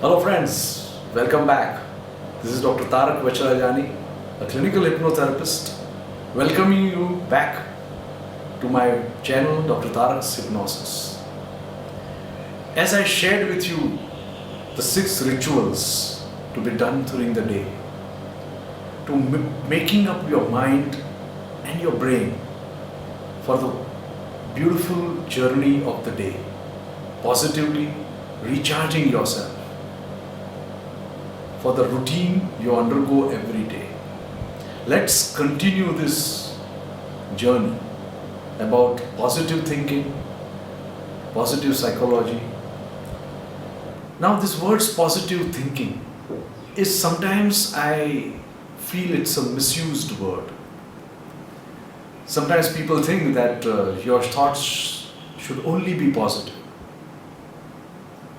Hello friends, welcome back. This is Dr. Tarak Vacharajani, a clinical hypnotherapist, welcoming you back to my channel Dr. Tarak's Hypnosis. As I shared with you the 6 rituals to be done during the day, to making up your mind and your brain for the beautiful journey of the day, positively recharging yourself for the routine you undergo every day. Let's continue this journey about positive thinking, positive psychology. Now this word's positive thinking is sometimes I feel it's a misused word. Sometimes people think that your thoughts should only be positive.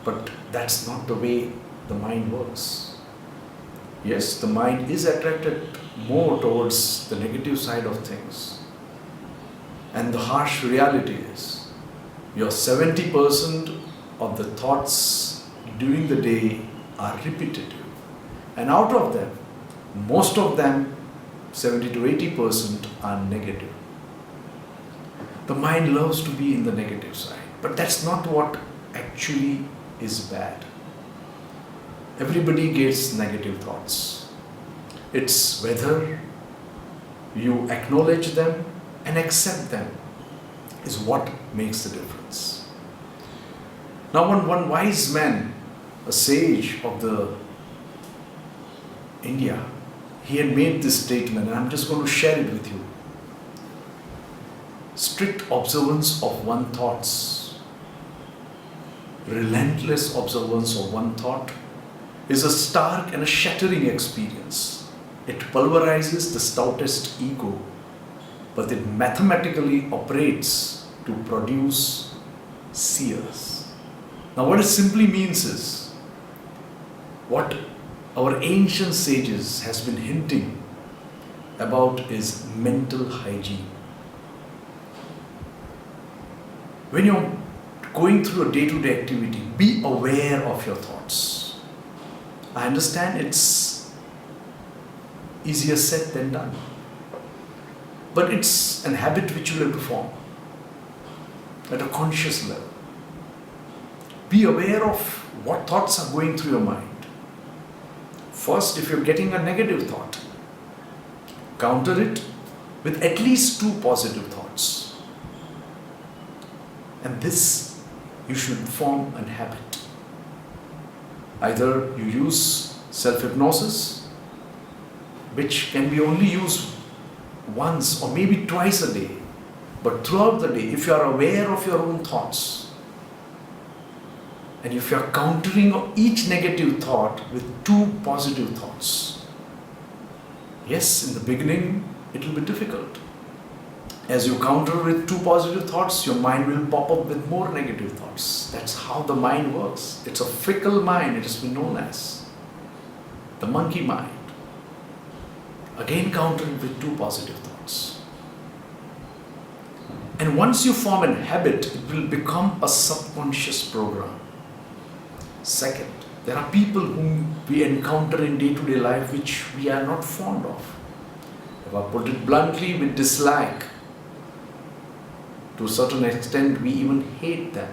But that's not the way the mind works. Yes, the mind is attracted more towards the negative side of things. And the harsh reality is, your 70% of the thoughts during the day are repetitive. And out of them, most of them, 70 to 80% are negative. The mind loves to be in the negative side, but that's not what actually is bad. Everybody gets negative thoughts. It's whether you acknowledge them and accept them is what makes the difference. Now one wise man, a sage of the India, he had made this statement, and I'm just going to share it with you. Strict observance of one thoughts, relentless observance of one thought is a stark and a shattering experience. It pulverizes the stoutest ego, but it mathematically operates to produce seers. Now what it simply means is, what our ancient sages has been hinting about is mental hygiene. When you're going through a day-to-day activity, be aware of your thoughts. I understand it's easier said than done, but it's an habit which you have to form at a conscious level. Be aware of what thoughts are going through your mind. First, if you're getting a negative thought, counter it with at least 2 positive thoughts. And this you should form a habit. Either you use self-hypnosis, which can be only used once or maybe twice a day, but throughout the day, if you are aware of your own thoughts, and if you are countering each negative thought with 2 positive thoughts, yes, in the beginning it will be difficult. As you counter with 2 positive thoughts, your mind will pop up with more negative thoughts. That's how the mind works. It's a fickle mind. It has been known as the monkey mind. Again, counter it with 2 positive thoughts. And once you form a habit, it will become a subconscious program. Second, there are people whom we encounter in day-to-day life which we are not fond of. If I put it bluntly, we dislike. To a certain extent, we even hate them.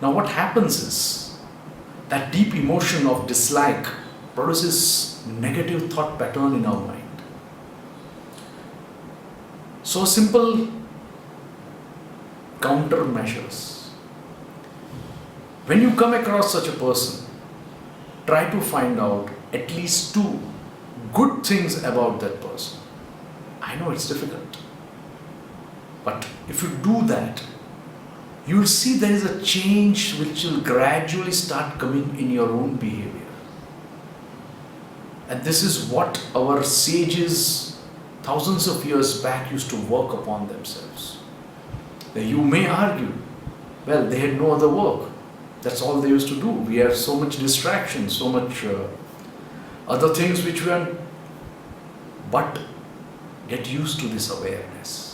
Now what happens is, that deep emotion of dislike produces negative thought pattern in our mind. So simple countermeasures. When you come across such a person, try to find out at least 2 good things about that person. I know it's difficult. But if you do that, you will see there is a change which will gradually start coming in your own behavior. And this is what our sages thousands of years back used to work upon themselves. Now you may argue, well, they had no other work. That's all they used to do. We have so much distraction, so much other things which we are. But get used to this awareness.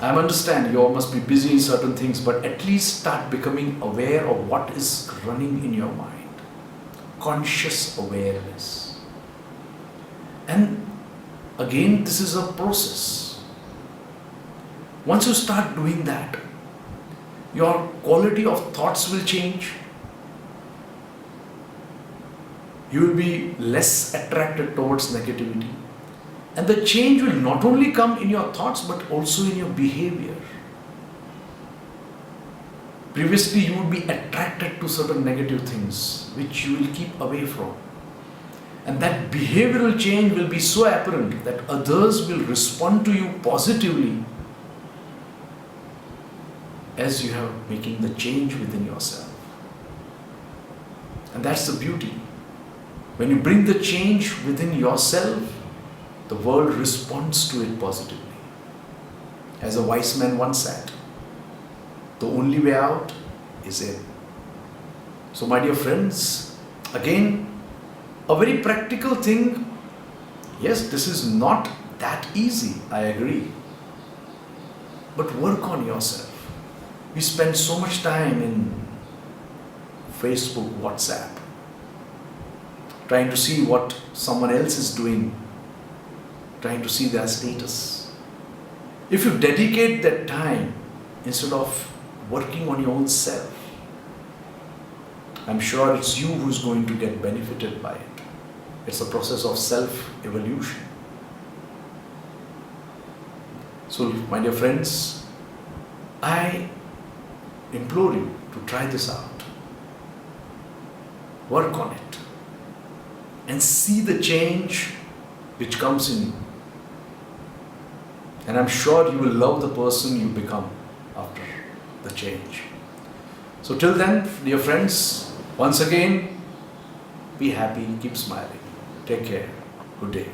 I understand you all must be busy in certain things, but at least start becoming aware of what is running in your mind. conscious awareness. And again, this is a process. Once you start doing that, your quality of thoughts will change. You will be less attracted towards negativity. And the change will not only come in your thoughts but also in your behavior. Previously, you would be attracted to certain negative things which you will keep away from. And that behavioral change will be so apparent that others will respond to you positively as you are making the change within yourself. And that's the beauty. When you bring the change within yourself, the world responds to it positively. As a wise man once said, the only way out is in. So my dear friends, again, a very practical thing. Yes, this is not that easy, I agree. But work on yourself. We spend so much time in Facebook, WhatsApp, trying to see what someone else is doing, trying to see their status. If you dedicate that time instead of working on your own self, I'm sure it's you who's going to get benefited by it. It's a process of self-evolution. So, my dear friends, I implore you to try this out. Work on it. And see the change which comes in you. And I'm sure you will love the person you become after the change. So till then, dear friends, once again, be happy, keep smiling. Take care. Good day.